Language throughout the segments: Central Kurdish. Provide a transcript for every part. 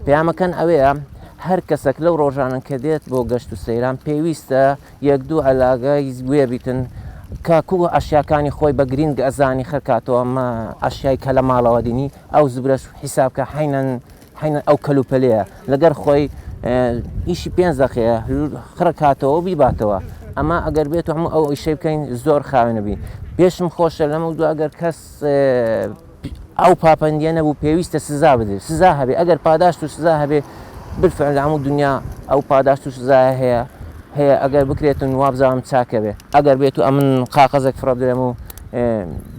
پەیامەکان ئەوەیە هەر کەسێک لەو ڕۆژانن کە دێت بۆ گەشت و سەیران پێویستە یەک دوو عەلاقەی وێ بیتن کاکو ئەشیاکانی خۆی بە گرنگ ئەزانی خەرکاتەوە ئەمە ئەشیای کە لە ماڵەوە دینی ئەو زبرەش حیسابکە حینەن ئەو کەلوپەلەیە لەگەر خۆی ئیشی 5 دقەیە خڕکاتەوە بیباتەوە ئەمە ئەگەر بێت هەموو ئەو ئیشەی بکەین زۆر خاوێنەبی پێشم خۆشە لەمە دو ئەگەر کەس ئەو پاپەندیە نەبوو پێویستە سزا بدرێت سزا هەبێ ئەگەر پاداشت و سزا هەبێ بالفعل لە هەموو دنیا ئەو پاداشت و سزایە هەیە ئەگەر بکرێتن وابزانم چاکە بێ ئەگەر بێت و ئەمن قاقەزێک فڕە بدرێم و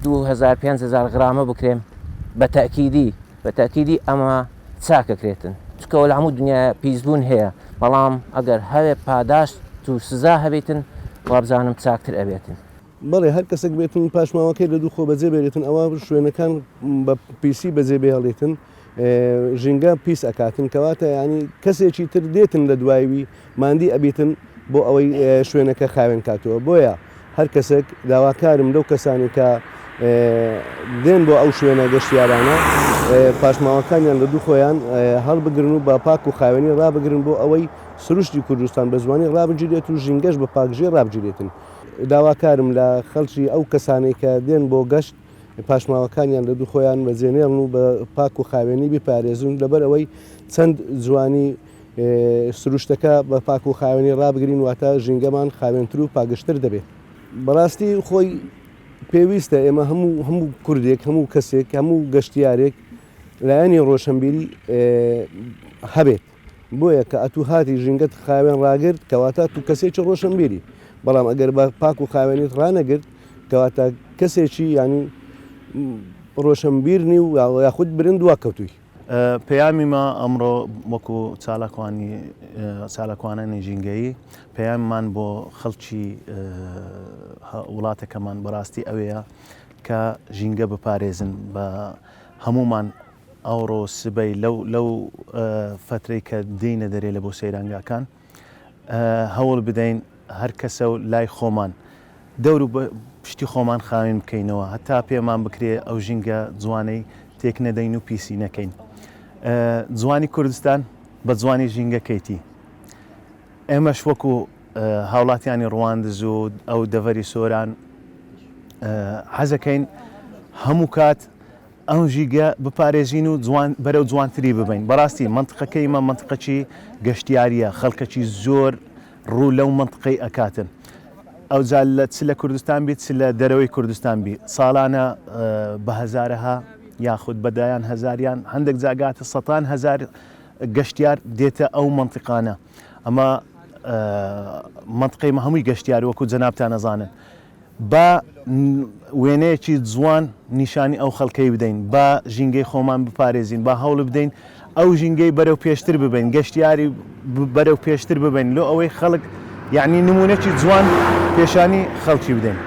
2000-5000 غرامە بکرێم بە تاکیدی ئەمە چاکەکرێتن چکەوە لە هەموو دنیا پیسبوون هەیە بەڵام ئەگەر هەوێ پاداشت و سزا هەبێتن وابزانم چاکتر ئەبێتن بەڵێ هەر کەسێک بێتن پاشماوەکەی لە دوو خۆ بەجێ بێتن ئەوە شوێنەکان بە پیسی بەجێ بێڵێتن ژینگە پیس ئەکاتن کەواتە ینی کەسێکی تر دێتن لە دوایوی ماندی ئەبێتن بۆ ئەوەی شوێنەکە خاوێن کاتەوە بۆیە هەر کەسێک داواکارم لەو کەسانی کە دێن بۆ ئەو شوێنە گەشتیارانە پاشماوەکانیان لە دوو خۆیان هەڵبگرن و بە پاک و خاوێنی ڕابگرن بۆ ئەوەی سروشتی کوردستان بە زمانی ڕابگیرێت و ژینگەش بە پاکژێ ڕابگیرێتن داواکارم لە خەڵکی ئەو کەسانی کە دێن بۆ گەشت پاشماوەکانیان لە دوو خۆیان بەجێنێڵن و بە پاک و خاوێنی بپارێزون لەبەر ئەوەی چەند جوانی سروشتەکە بە پاک و خاوێنی ڕابگرین واتە ژینگەمان خاوێنتر و پاگشتر دەبێت بەڕاستی خۆی پێویستە ئێمە هەموو کوردێک هەموو کەسێک هەموو گەشتیارێک لایەنی ڕۆشنبیری هەبێت بۆیە کە ئەتوو هاتی ژینگەت خاوێن ڕاگرت کەواتە تو کەسێکی ڕۆشنبیری بەڵام ئەگەر بە پاک و خاوێنیت ڕانەگرت کەواتە کەسێکی ینی ڕۆشنبیرنی و یاخود برند وا کەوتووی پەیامی ما ئەمڕۆ وەکو چالاکوانانی ژینگەیی پەیامیمان بۆ خەڵکی وڵاتەکەمان بەڕاستی ئەوەیە کە ژینگە بپارێزن بە هەمومان ئەوڕۆ سبەی لەو فترەی کە دێنە دەرێ لە بۆ سەیرانگاکان هەوڵ بدەین هەر کەسە و لای خۆمان دەور و پشتی خۆمان خاوێن بکەینەوە هەتا پێمان بکرێ ئەو ژینگە جوانەی تێک نەدەین و پیسی نەکەین جوانی کوردستان بە جوانی ژینگەکەیتی ئێمەش وەکو هاوڵاتیانی ڕواندز و ئەو دەڤەری سۆران حەزەکەین هەموو کات ئەو ژینگە بپارێزین و بەرەو جوانتری ببین بەڕاستی منتقەکەی مە منتقەکی گەشتیاریە خەڵکەکی زۆر ڕوو لەو منتقەی ئەکاتن ئەو جال چ لە کوردستان بیت چ لە دەرەوەی کوردستان بی ساڵانە بە هەزارەها یاخود بەدایان هەزاریان هەندێک جاگاتە سەدان هەزار گەشتیار دێتە ئەو منتقانە ئەمە منتقەی هەمووی گەشتیار وەکو جەنابتان ئەزانن بە وێنەیەکی جوان نیشانی ئەو خەڵکەی بدەین بە ژینگەی خۆمان بپارێزین با هەوڵ بدەین ئەو ژینگەی بەرەو پێشتر ببین گەشتیاری بەرەو پێشتر ببین لۆ ئەوەی خەڵک یعنی نمونەکی جوان پێشانی خەڵکی بدەین